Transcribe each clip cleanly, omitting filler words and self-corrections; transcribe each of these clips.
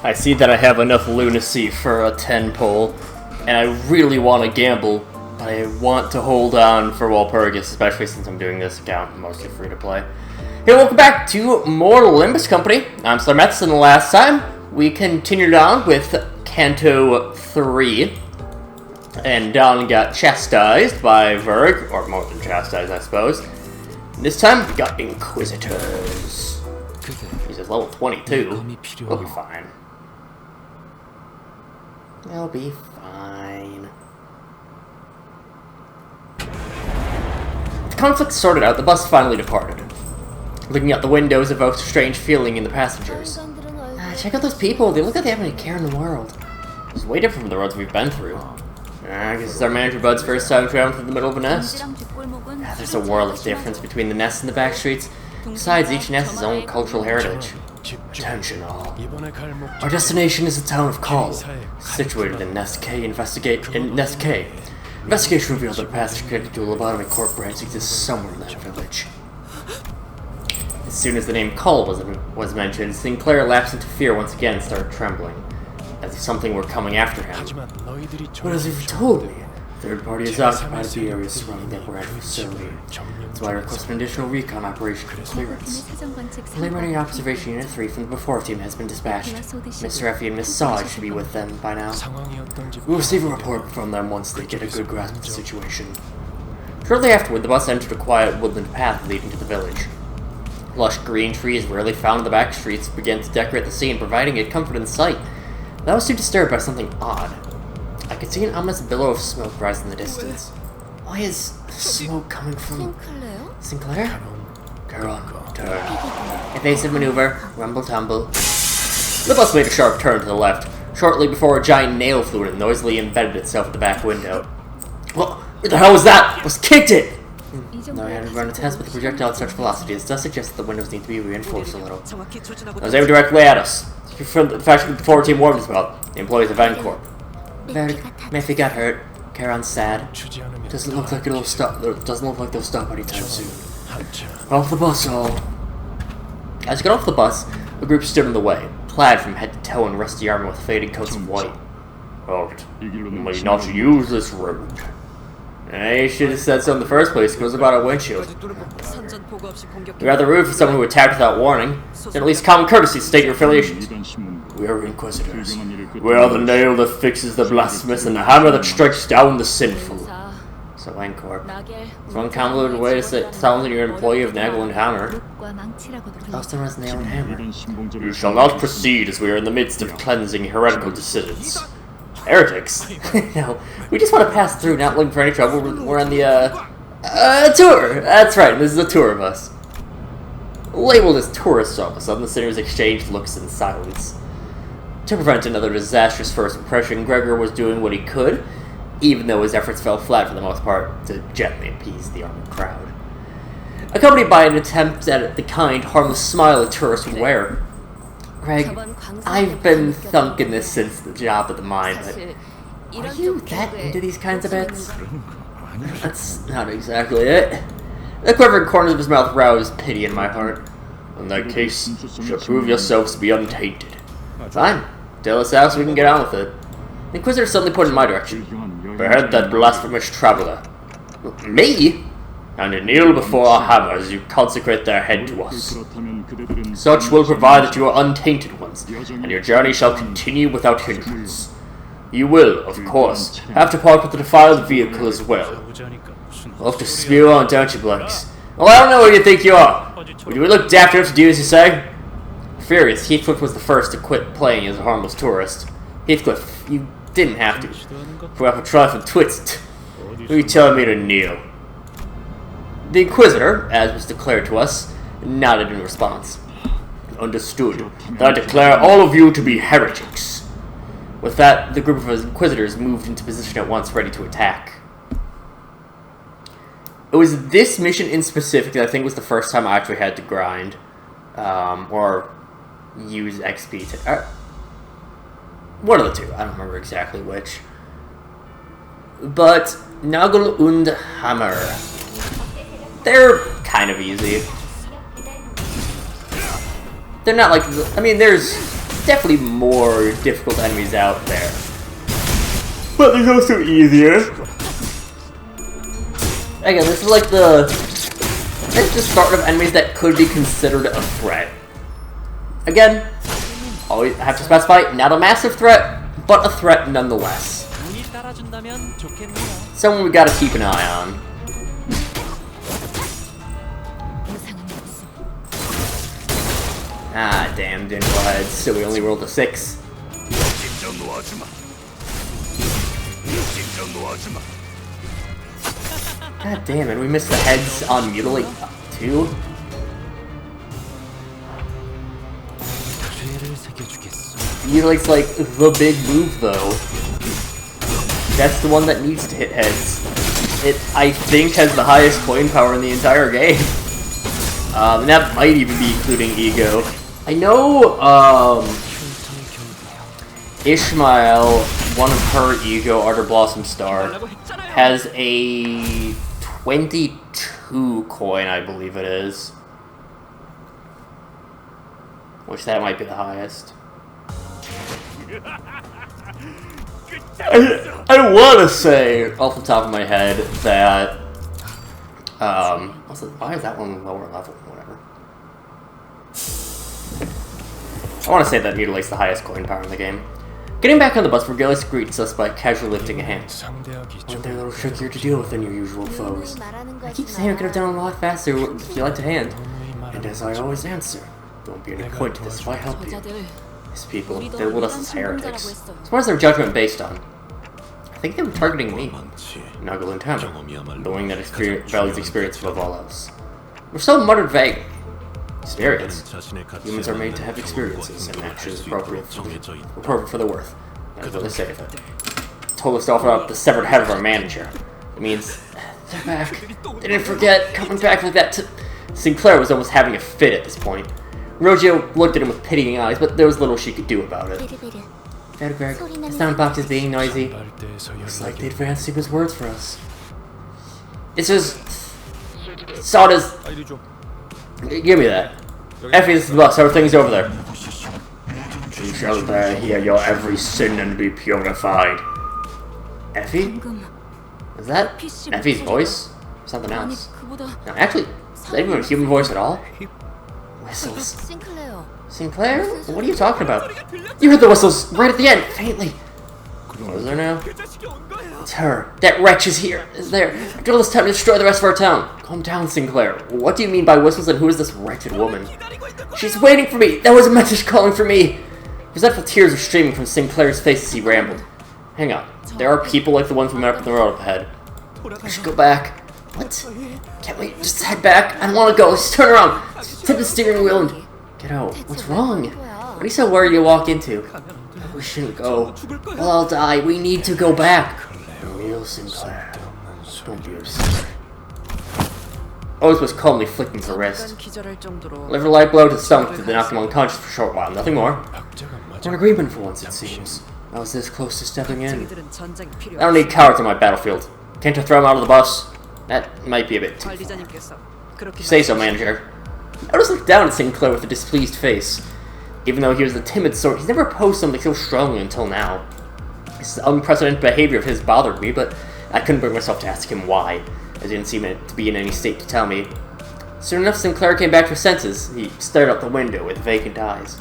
I see that I have enough lunacy for a 10 pull, and I really want to gamble, but I want to hold on for Walpurgis, especially since I'm doing this account mostly free to play. Hey, welcome back to more Limbus Company. I'm SlayerMathis, and the last time we continued on with Canto 3, and Don got chastised by Verg, or more than chastised, I suppose. And this time we got Inquisitors. He's at level 22. We'll be fine. They'll be fine. The conflict sorted out, the bus finally departed. Looking out the windows evoked a strange feeling in the passengers. Check out those people, they look like they have any care in the world. It's way different from the roads we've been through. I guess it's our manager Bud's first time traveling through the middle of a nest. There's a world of difference between the nests and the back streets. Besides, each nest has its own cultural heritage. Attention all. Our destination is the town of Call, situated in Nest K. Investigation revealed that a passage connected to a lobotomy corp branch exists somewhere in that village. As soon as the name Call was mentioned, Sinclair lapsed into fear once again and started trembling, as if something were coming after him. But as you've told me, third party has occupied the area surrounding their branch facility. That's why I request an additional recon operation for clearance. Preliminary Observation Unit 3 from the Before team has been dispatched. Mr. Effie and Miss Sawage should be with them by now. We'll receive a report from them once they get a good grasp of the situation. Shortly afterward, the bus entered a quiet woodland path leading to the village. Lush green trees rarely found in the back streets began to decorate the scene, providing a comfort in sight. But I was too disturbed by something odd. I could see an ominous billow of smoke rise in the distance. Why is smoke coming from Sinclair? Turn. Evasive maneuver, rumble tumble. The bus made a sharp turn to the left, shortly before a giant nail flew in and noisily embedded itself in the back window. What the hell was that? I was kicked it! Now I had to run a test with the projectile at such velocity. It does suggest that the windows need to be reinforced a little. I was aimed directly at us. From the fact that the forward team warned us about the employees of Vancorp. Matthew got hurt. Charon's sad. Doesn't look like it'll stop. Doesn't look like they'll stop anytime soon. Off the bus, all. As we got off the bus, a group stood in the way, clad from head to toe in rusty armor with faded coats of white. You may not use this road. You should have said so in the first place. It goes about our windshield. You're rather rude for someone who attacked without warning. Then at least common courtesy to state your affiliations. We are Inquisitors. We are the nail that fixes the blasphemous and the hammer that strikes down the sinful. So Vancorp. It's one convoluted way to sound that you're an employee of Nagel and Hammer. Austin has nail and hammer. You shall not proceed as we are in the midst of cleansing heretical dissidents. Heretics? No, we just want to pass through, not looking for any trouble. We're on the, tour! That's right, this is a tour bus. Labeled as tourists all of a sudden, the sinners exchanged looks in silence. To prevent another disastrous first impression, Gregor was doing what he could, even though his efforts fell flat for the most part, to gently appease the armed crowd. Accompanied by an attempt at the kind, harmless smile a tourist would wear. Greg, I've been thunking this since the job at the mine, but are you that into these kinds of bits? That's not exactly it. The quivering corners of his mouth roused pity in my heart. In that case, you shall prove yourselves to be untainted. Fine. Tell us how so we can get on with it. The Inquisitor suddenly pointed in my direction. Behead that blasphemous traveler. Me? And kneel before our hammer as you consecrate their head to us. Such will provide that you are untainted ones, and your journey shall continue without hindrance. You will, of course, have to part with the defiled vehicle as well. We'll have to spew on, don't you, blokes? Well, I don't know who you think you are. Would you look daft enough to do as you say? Furious, Heathcliff was the first to quit playing as a harmless tourist. Heathcliff, you didn't have to. Put up a trifle twist. Who are you telling me to kneel? The Inquisitor, as was declared to us, nodded in response. Understood. Then I declare all of you to be heretics. With that, the group of Inquisitors moved into position at once, ready to attack. It was this mission in specific that I think was the first time I actually had to grind, or use XP to... one of the two, I don't remember exactly which. But, Nagel und Hammer. They're kind of easy. They're not like... I mean, there's There's definitely more difficult enemies out there. But there's also easier. Again, this is like it's the start of enemies that could be considered a threat. Again, always have to specify, not a massive threat, but a threat nonetheless. Someone we gotta keep an eye on. Ah, damn, didn't go ahead, so we only rolled a 6. God damn it, we missed the heads on Mutilate too? Mutilate's like the big move though. That's the one that needs to hit heads. It, I think, has the highest coin power in the entire game. And that might even be including Ego. I know, Ishmael, one of her Ego, Ardor Blossom Star, has a 22 coin, I believe it is. Which that might be the highest. I want to say, off the top of my head, that, why is that one lower level? Whatever. I want to say that Mutilate's the highest coin power in the game. Getting back on the bus, Vergilius greets us by casually lifting a hand. Oh, they're a little trickier to deal with than your usual foes. I keep saying I could have done a lot faster if you liked a hand. And as I always answer, don't be any point to this if I help you. These people, they labeled us as heretics. So what is their judgment based on? I think they were targeting me. Nuggle and Tamar, knowing that values experience above all else. We're so muttered vague. Experience. Humans are made to have experiences, and actions appropriate for the worth. That's what they say of it. Told us to offer up the severed head of our manager. It means they're back. They didn't forget coming back like that. Sinclair was almost having a fit at this point. Rogio looked at him with pitying eyes, but there was little she could do about it. Dad, Greg, the sound box is being noisy. Looks like they advanced Siba's words for us. This is... Sawdust... Give me that. Effie, this is the bus. Everything's over there. You shall there hear your every sin and be purified. Effie? Is that Effie's voice? Something else. No, actually, is that even a human voice at all? Whistles. Sinclair? What are you talking about? You heard the whistles right at the end, faintly. What is there now? It's her. That wretch is here. Is there. After all this time to destroy the rest of our town. Calm down, Sinclair. What do you mean by whistles, and who is this wretched woman? She's waiting for me. That was a message calling for me. Resentful tears were streaming from Sinclair's face as he rambled. Hang on. There are people like the ones we met up on the road up ahead. I should go back. What? Can't we just head back? I don't want to go. Just turn around. Tip the steering wheel and get out. What's wrong? What are you so worried you walk into? We shouldn't go. We'll all die. We need to go back. Real Sinclair. Don't be upset. Oz was calmly flicking her wrist. Liver light blow to the stomach to knock him unconscious for a short while. Nothing more. We're in agreement for once, it seems. I was this close to stepping in. I don't need cowards on my battlefield. Can't I throw him out of the bus? That might be a bit too far. If you say so, manager. I just looked down at Sinclair with a displeased face. Even though he was the timid sort, he's never opposed something so strongly until now. This unprecedented behavior of his bothered me, but I couldn't bring myself to ask him why, as he didn't seem to be in any state to tell me. Soon enough, Sinclair came back to his senses. He stared out the window with vacant eyes.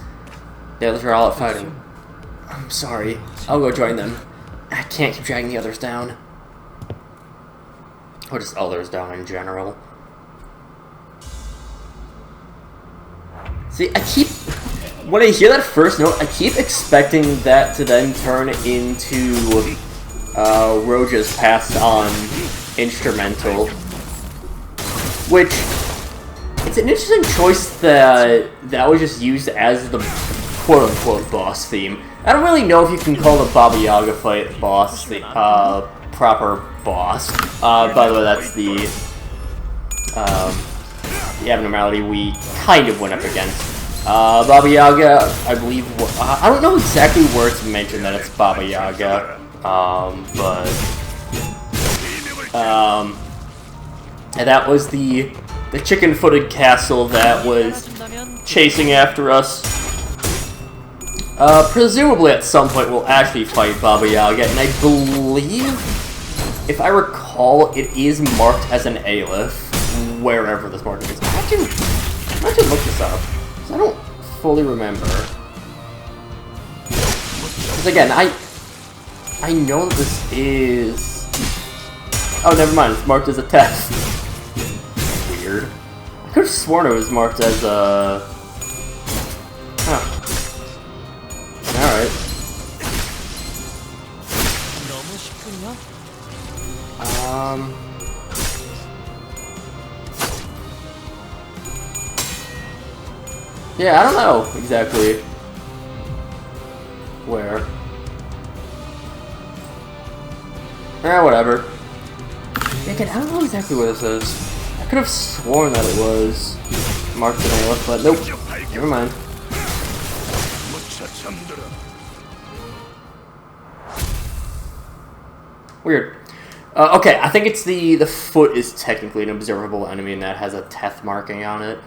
The others were all out fighting. I'm sorry. I'll go join them. I can't keep dragging the others down. Or just others down in general. See, when I hear that first note, I keep expecting that to then turn into Roja's passed on instrumental. Which, it's an interesting choice that was just used as the quote-unquote boss theme. I don't really know if you can call the Baba Yaga fight boss the proper boss. By the way, that's the abnormality we kind of went up against. Baba Yaga, I believe, I don't know exactly where it's mentioned that it's Baba Yaga, and that was the chicken-footed castle that was chasing after us. Presumably at some point we'll actually fight Baba Yaga, and I believe, if I recall, it is marked as an Aleph, wherever this mark is. I can look this up, because I don't fully remember. Because again, I know that this is... Oh, never mind, it's marked as a test. Weird. I could have sworn it was marked as a... Huh. Alright. Yeah, I don't know exactly where. Whatever. Yeah, again, I don't know exactly what this is. I could have sworn that it was marked in Aleph, but nope. Never mind. Weird. Okay, I think it's the foot is technically an observable enemy and that has a Teth marking on it.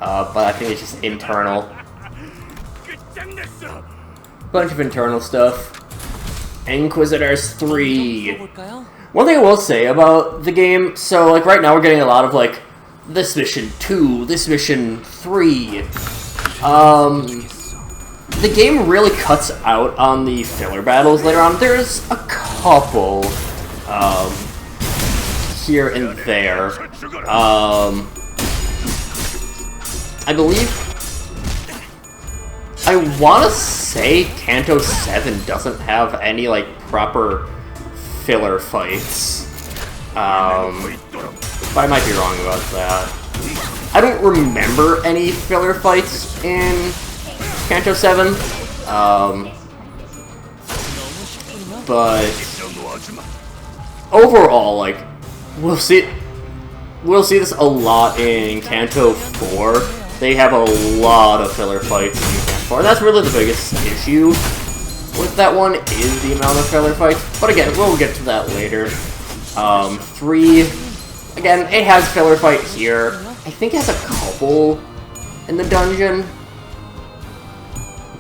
But I think it's just internal. Bunch of internal stuff. Inquisitors 3. One thing I will say about the game, so like right now we're getting a lot of like this mission 2, this mission 3. The game really cuts out on the filler battles later on. There's a couple here and there. I believe, I want to say Kanto 7 doesn't have any, like, proper filler fights. But I might be wrong about that. I don't remember any filler fights in Kanto 7. But overall, like, we'll see this a lot in Kanto 4. They have a lot of filler fights in Kanto 4. That's really the biggest issue with that one, is the amount of filler fights. But again, we'll get to that later. 3, again, it has filler fight here. I think it has a couple in the dungeon.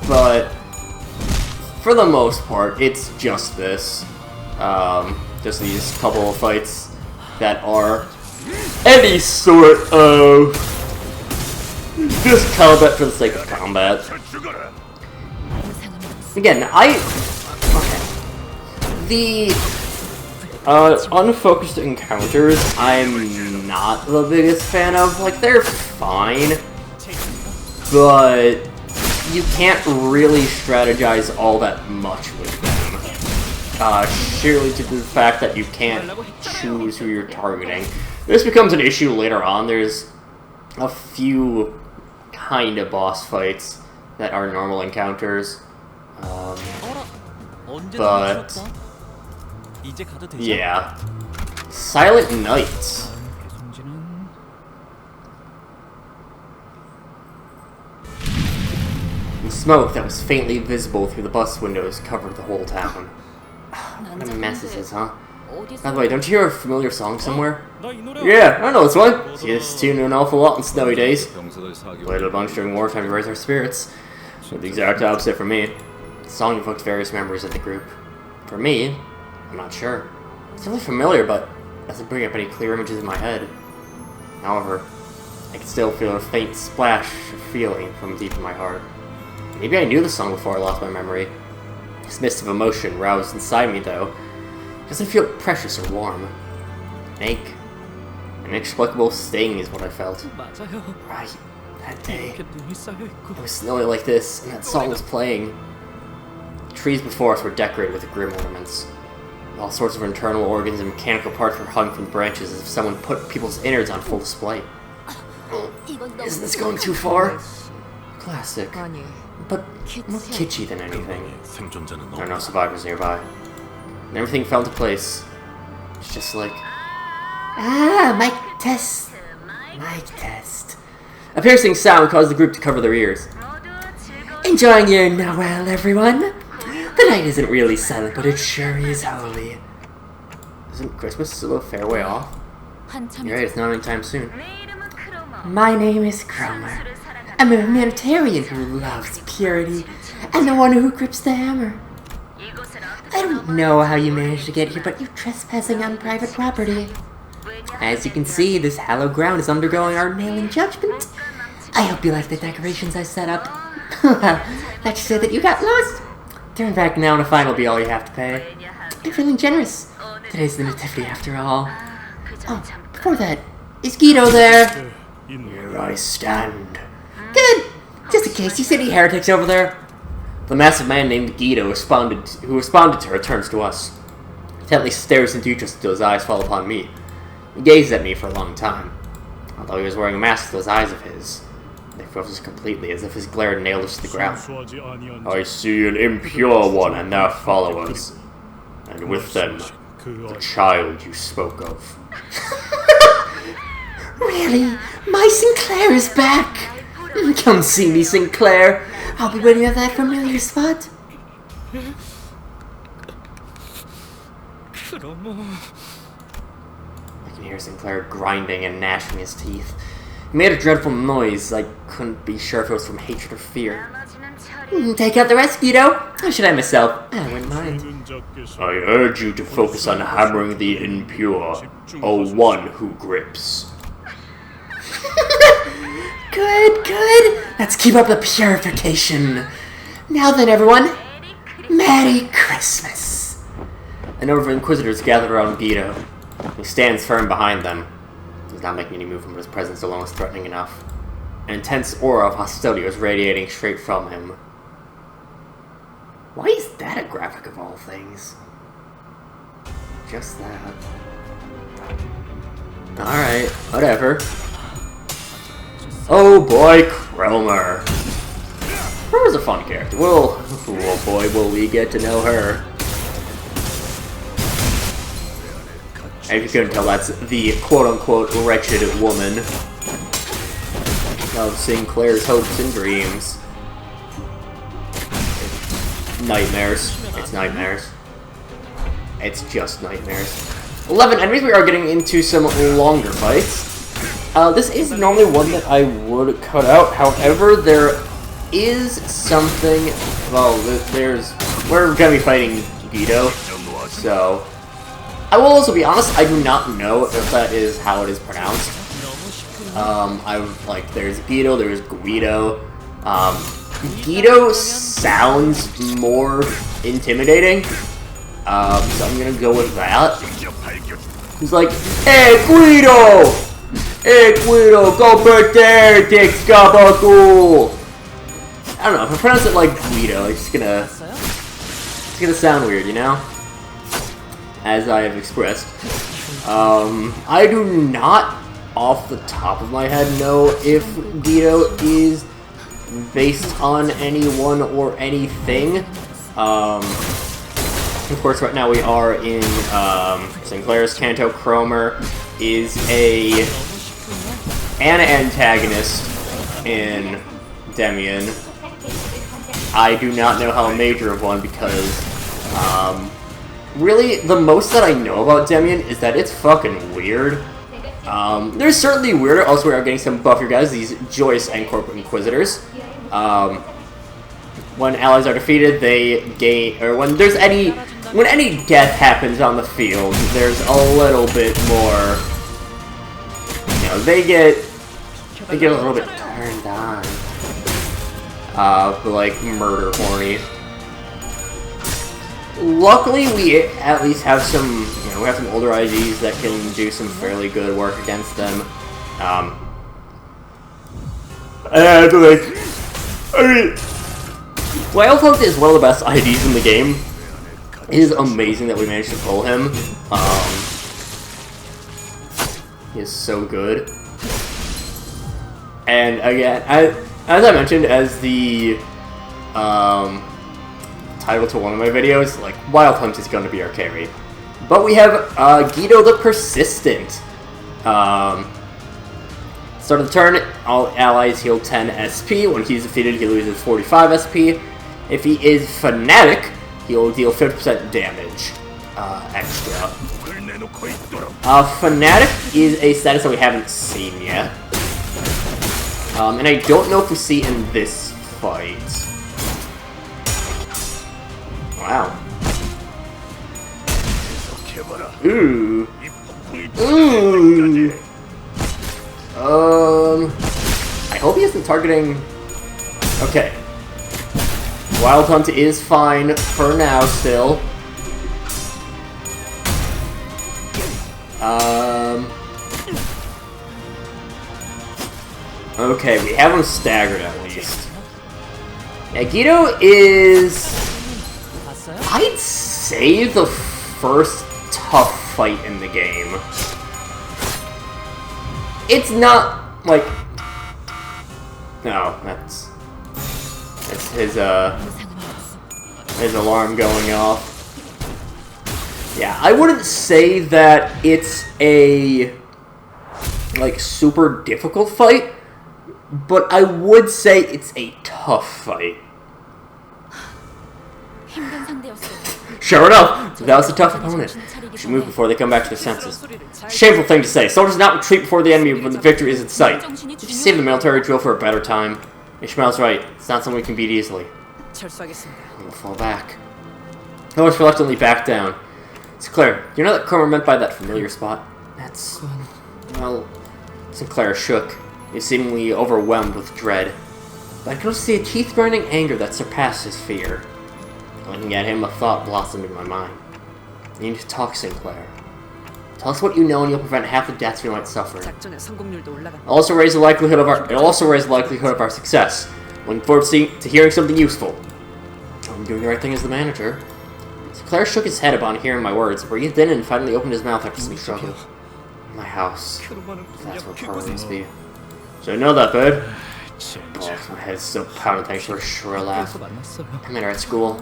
But for the most part, it's just this. Just these couple of fights that are any sort of just combat for the sake of combat. Again, the unfocused encounters I'm not the biggest fan of. Like, they're fine, but you can't really strategize all that much with them. Surely due to the fact that you can't choose who you're targeting. This becomes an issue later on. There's a few kind of boss fights that are normal encounters. But yeah. Silent Night. The smoke that was faintly visible through the bus windows covered the whole town. What a mess this is, huh? By the way, don't you hear a familiar song somewhere? Yeah, I know this one. See this tune an awful lot on snowy days. Played it a bunch during wartime to raise our spirits. So the exact opposite for me. The song evoked various memories of the group. For me, I'm not sure. It's really familiar, but doesn't bring up any clear images in my head. However, I can still feel a faint splash of feeling from deep in my heart. Maybe I knew the song before I lost my memory. This mist of emotion roused inside me, though. It doesn't feel precious or warm. An ache. An inexplicable sting is what I felt. Right. That day. It was snowy like this, and that song was playing. The trees before us were decorated with grim ornaments. All sorts of internal organs and mechanical parts were hung from the branches as if someone put people's innards on full display. Isn't this going too far? Classic. But more kitschy than anything. There are no survivors nearby. And everything fell into place. It's just like... Ah, mic test. Mic test. A piercing sound caused the group to cover their ears. Enjoying your Noel, everyone? The night isn't really silent, but it sure is holy. Isn't Christmas still a fair way off? You're right, it's not anytime soon. My name is Cromer. I'm a humanitarian who loves purity, and the one who grips the hammer. I don't know how you managed to get here, but you're trespassing on private property. As you can see, this hallowed ground is undergoing our nailing judgment. I hope you like the decorations I set up. Let's say that you got lost. Turn back now and a fine will be all you have to pay. You're feeling generous. Today's the nativity after all. Oh, before that, is Guido there? Here I stand. Good! Just in case, you see any heretics over there? The massive man named Guido who responded to her turns to us. He intently stares into each until his eyes fall upon me. He gazes at me for a long time. Although he was wearing a mask, those eyes of his, they froze completely, as if his glare nailed us to the ground. I see an impure one and their followers, and with them, the child you spoke of. Really? My Sinclair is back! Come see me, Sinclair. I'll be waiting at that familiar spot. I can hear Sinclair grinding and gnashing his teeth. He made a dreadful noise. I couldn't be sure if it was from hatred or fear. Take out the rest, Guido. How should I myself? I wouldn't mind. I urge you to focus on hammering the impure, or one who grips. Good, good. Let's keep up the purification. Now then, everyone, Merry Christmas. A number of Inquisitors gather around Guido. He stands firm behind them. He's not making any move from his presence alone is threatening enough. An intense aura of hostility was radiating straight from him. Why is that a graphic of all things? Just that. Alright, whatever. Oh boy, Cromer. Cromer's a fun character. Well, oh boy, will we get to know her. And if you couldn't tell, that's the quote-unquote wretched woman of Sinclair's hopes and dreams. Nightmares. It's nightmares. It's just nightmares. 11 enemies. We are getting into some longer fights. This is normally one that I would cut out. However, there is something. Well, we're gonna be fighting Guido, so I will also be honest. I do not know if that is how it is pronounced. There's Guido, there's Guido. Guido sounds more intimidating, so I'm gonna go with that. He's like, "Hey, Guido! Hey, Guido, go back there, Dick Scabagool!" I don't know, if I pronounce it like Guido, it's gonna sound weird, you know? As I have expressed. I do not, off the top of my head, know if Guido is based on anyone or anything. Of course, right now we are in Sinclair's Canto. Cromer is an antagonist in Demian. I do not know how major of one because, really, the most that I know about Demian is that it's fucking weird. There's certainly weirder. Also, we are getting some buffier guys, these Joyce and Corporate Inquisitors. When allies are defeated, they gain, or when any death happens on the field, there's a little bit more, you know, they get a little bit turned on, like murder horny. Luckily, we at least have some, you know, we have some older IGs that can do some fairly good work against them. Wild Hunt is one of the best IDs in the game. It is amazing that we managed to pull him. He is so good. And again, as I mentioned, as the title to one of my videos, like, Wild Hunt is going to be our carry. But we have Guido the Persistent. Start of the turn, all allies heal 10 SP. When he's defeated, he loses 45 SP. If he is Fanatic, he'll deal 50% damage extra. Fanatic is a status that we haven't seen yet. And I don't know if we see in this fight. Wow. Ooh. Ooh. I hope he isn't targeting... Okay. Wild Hunt is fine for now, still. Okay, we have him staggered at least. Nagito is... I'd say the first tough fight in the game. It's not, like... No, that's his alarm going off. Yeah, I wouldn't say that it's a, like, super difficult fight, but I would say it's a tough fight. Sure enough, that was a tough opponent. We should move before they come back to their senses. Shameful thing to say. Soldiers not retreat before the enemy when the victory is in sight. Did you save the military drill for a better time? Ishmael's right. It's not something we can beat easily. We'll fall back. Norris reluctantly backed down. Sinclair, you know that Cromer meant by that familiar spot? That's... well... Sinclair shook. He was seemingly overwhelmed with dread. But I could also see a teeth-grinding anger that surpassed his fear. Looking at him, a thought blossomed in my mind. You need to talk, Sinclair. Tell us what you know and you'll prevent half the deaths we might suffer. It'll also raise the likelihood of our success. Looking forward to hearing something useful. I'm doing the right thing as the manager. Sinclair shook his head upon hearing my words, breathed in, and finally opened his mouth after some struggle. My house. That's where Carl must be. So I know that, bud. Oh, my head's still pounding thanks to her shrill laugh. I met her at school.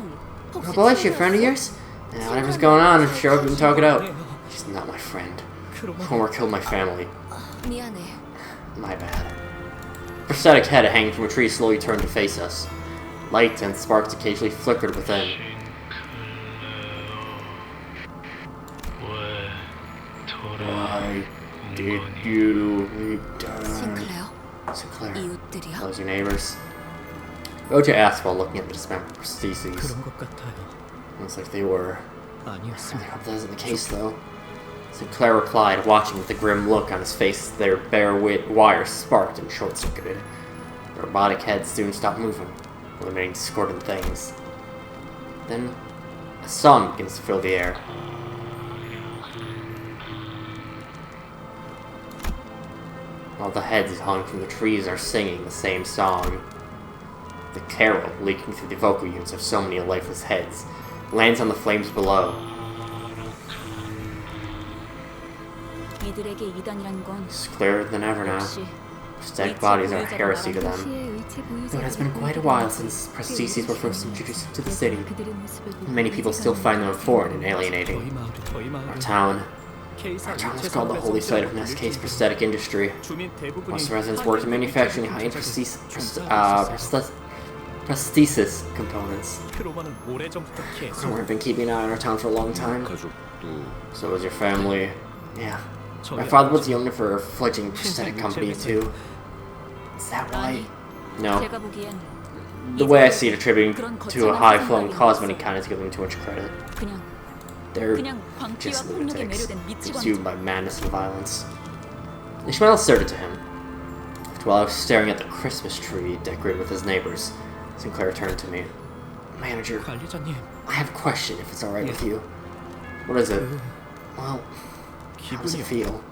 Oh boy, is she a friend of yours? Yeah, whatever's going on, I'm sure we can talk it out. She's not my friend. Homer killed my family. My bad. Prosthetic head hanging from a tree slowly turned to face us. Lights and sparks occasionally flickered within. Why did you die? Sinclair. Those your neighbors? Roja asked while looking at the dismembered prostheses. Looks like they were. I hope that isn't the case, though. Sinclair replied, watching with a grim look on his face as their bare wires sparked and short-circuited. The robotic head soon stopped moving, eliminating discordant things. Then, a song begins to fill the air. All the heads hung from the trees are singing the same song. The carol, leaking through the vocal units of so many lifeless heads, lands on the flames below. It's clearer than ever now. Prosthetic bodies are a heresy to them. Though it has been quite a while since prostheses were first introduced to the city. Many people still find them foreign and alienating. Our town is called the holy site of SK's prosthetic industry. Most residents work in manufacturing high-end prosthesis components. We've been keeping an eye on our town for a long time. So was your family. Yeah. My father was the owner for a fledgling prosthetic company, too. Is that why? No. The way I see it, attributing to a high-flowing cause many kind is giving too much credit. They're just lunatics, consumed by madness and violence. Ishmael stared to him. While I was staring at the Christmas tree decorated with his neighbors, Sinclair turned to me. Manager, I have a question, if it's alright with you. What is it? Well, how does it feel?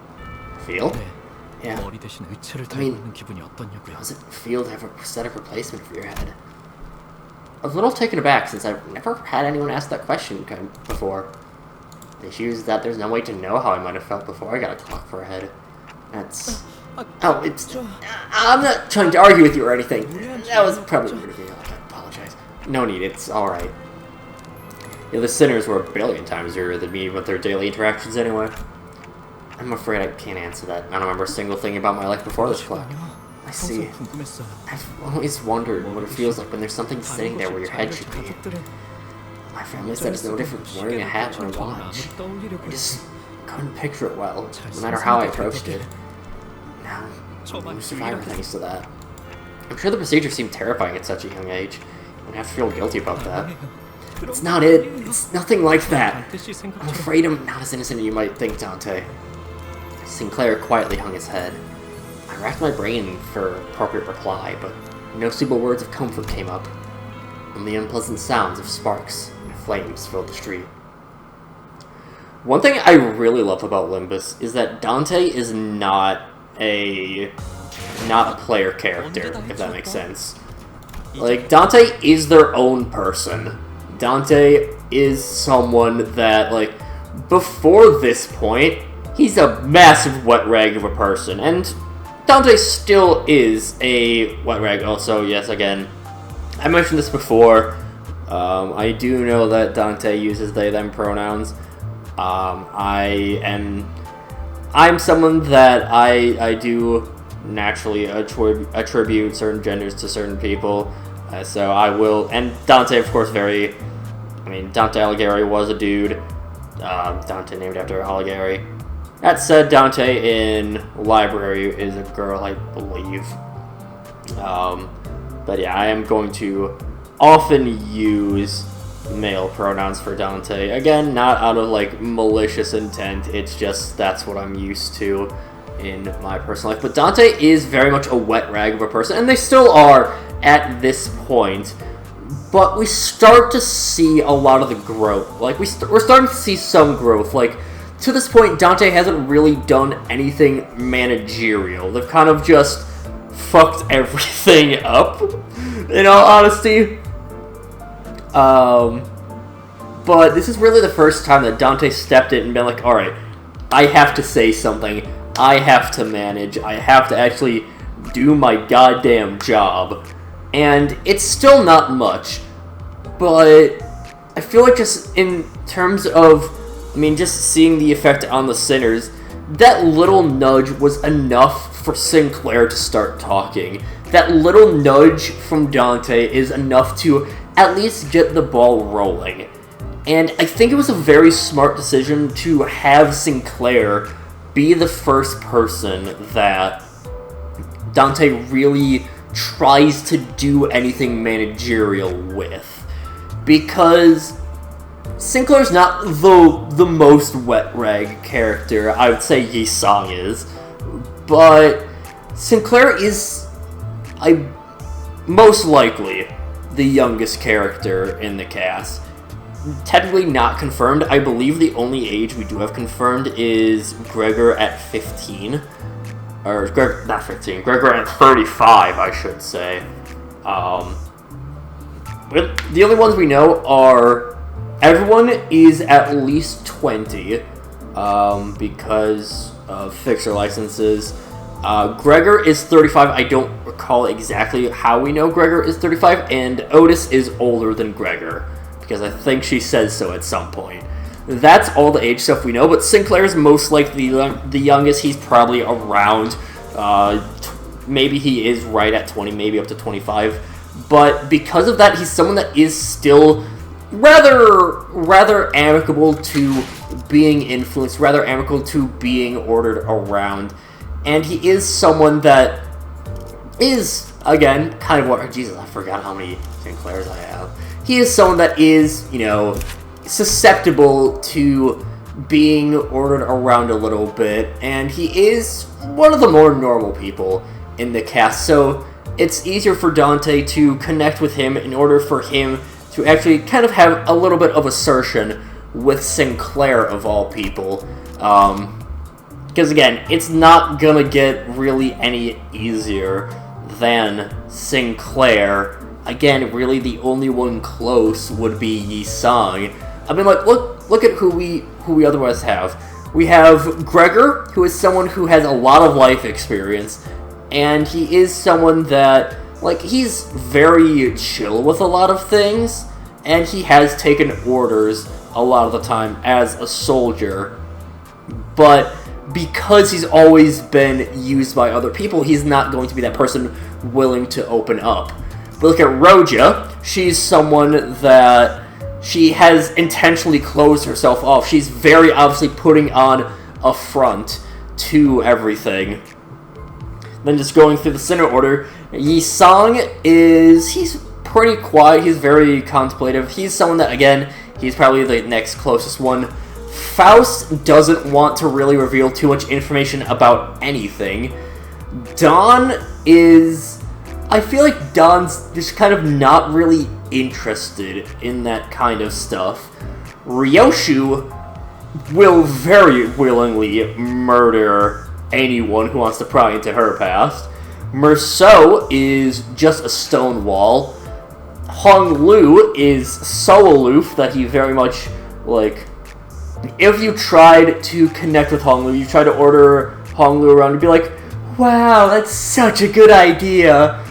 Feel? Yeah. I mean, how does it feel to have a prosthetic replacement for your head? I was a little taken aback since I've never had anyone ask that question before. The issue is that there's no way to know how I might have felt before I got a clock for a head. That's... Oh, it's... I'm not trying to argue with you or anything. That was probably rude of me. I apologize. No need, it's alright. You know, the sinners were a billion times ruder than me with their daily interactions anyway. I'm afraid I can't answer that. I don't remember a single thing about my life before this clock. I see. I've always wondered what it feels like when there's something sitting there where your head should be. My family said it's no different from wearing a hat or a watch. I just couldn't picture it well, no matter how I approached it. Now, I'm a survivor thanks to that. I'm sure the procedure seemed terrifying at such a young age. You don't have to feel guilty about that. It's not it. It's nothing like that. I'm afraid I'm not as innocent as you might think, Dante. Sinclair quietly hung his head. I racked my brain for appropriate reply, but no suitable words of comfort came up. Only unpleasant sounds of sparks and flames filled the street. One thing I really love about Limbus is that Dante is not a player character, if that makes sense. Like, Dante is their own person. Dante is someone that, like, before this point, he's a massive wet rag of a person, and Dante still is a wet rag. Also, yes, again, I mentioned this before. I do know that Dante uses they/them pronouns. I'm someone that I do naturally attribute certain genders to certain people. So I will, and Dante, of course, Dante Alighieri was a dude. Dante named after Alighieri. That said, Dante in Library is a girl, I believe. But yeah, I am going to often use male pronouns for Dante. Again, not out of, like, malicious intent. It's just that's what I'm used to in my personal life. But Dante is very much a wet rag of a person, and they still are at this point. But we start to see a lot of the growth. Like, we're starting to see some growth. Like, to this point, Dante hasn't really done anything managerial. They've kind of just fucked everything up, in all honesty. But this is really the first time that Dante stepped in and been like, alright, I have to say something. I have to manage. I have to actually do my goddamn job. And it's still not much, but I feel like just in terms of, just seeing the effect on the Sinners, that little nudge was enough for Sinclair to start talking. That little nudge from Dante is enough to at least get the ball rolling. And I think it was a very smart decision to have Sinclair be the first person that Dante really tries to do anything managerial with. Because Sinclair's not the most wet rag character. I would say Yi-Sang is. But Sinclair is, most likely, the youngest character in the cast. Technically not confirmed. I believe the only age we do have confirmed is Gregor at 15. Or, not 15, Gregor at 35, I should say. But the only ones we know are, everyone is at least 20, because of fixer licenses. Gregor is 35. I don't recall exactly how we know Gregor is 35, and Otis is older than Gregor, because I think she says so at some point. That's all the age stuff we know, but Sinclair is most likely the youngest. He's probably around, maybe he is right at 20, maybe up to 25. But because of that, he's someone that is still rather amicable to being influenced, rather amicable to being ordered around. And he is someone that is, again, kind of what... Jesus, I forgot how many Sinclairs I have. He is someone that is, susceptible to being ordered around a little bit, and he is one of the more normal people in the cast, so it's easier for Dante to connect with him in order for him to actually kind of have a little bit of assertion with Sinclair, of all people. Because again, it's not gonna get really any easier than Sinclair. Again, really the only one close would be Yi-Sang. Look at who we otherwise have. We have Gregor, who is someone who has a lot of life experience, and he is someone that, he's very chill with a lot of things, and he has taken orders a lot of the time as a soldier, but because he's always been used by other people, he's not going to be that person willing to open up. But look at Roja. She's someone that she has intentionally closed herself off. She's very obviously putting on a front to everything. Then just going through the center order, Yi-Sang he's pretty quiet, he's very contemplative. He's someone that, again, he's probably the next closest one. Faust doesn't want to really reveal too much information about anything. Don I feel like Don's just kind of not really interested in that kind of stuff. Ryoshu will very willingly murder anyone who wants to pry into her past. Merceau is just a stone wall. Hong Lu is so aloof that he very much, like, if you tried to connect with Hong Lu, you tried to order Hong Lu around, you'd be like, wow, that's such a good idea,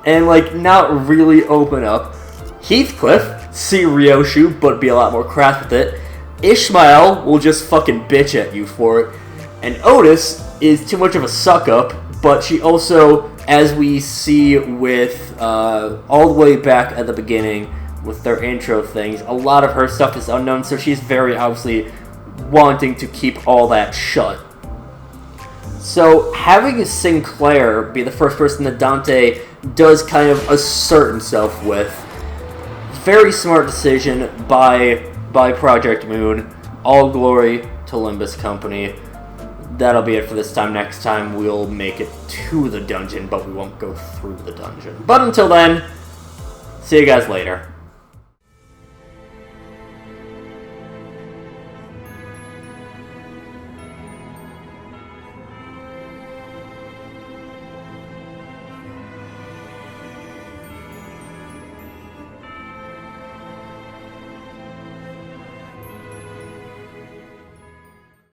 and, like, not really open up. Heathcliff, see Ryoshu, but be a lot more crass with it. Ishmael will just fucking bitch at you for it. And Otis is too much of a suck-up, but she also, as we see with all the way back at the beginning with their intro things, a lot of her stuff is unknown, so she's very obviously wanting to keep all that shut. So having Sinclair be the first person that Dante does kind of assert himself with, very smart decision by Project Moon. All glory to Limbus Company. That'll be it for this time. Next time we'll make it to the dungeon, but we won't go through the dungeon. But until then, see you guys later.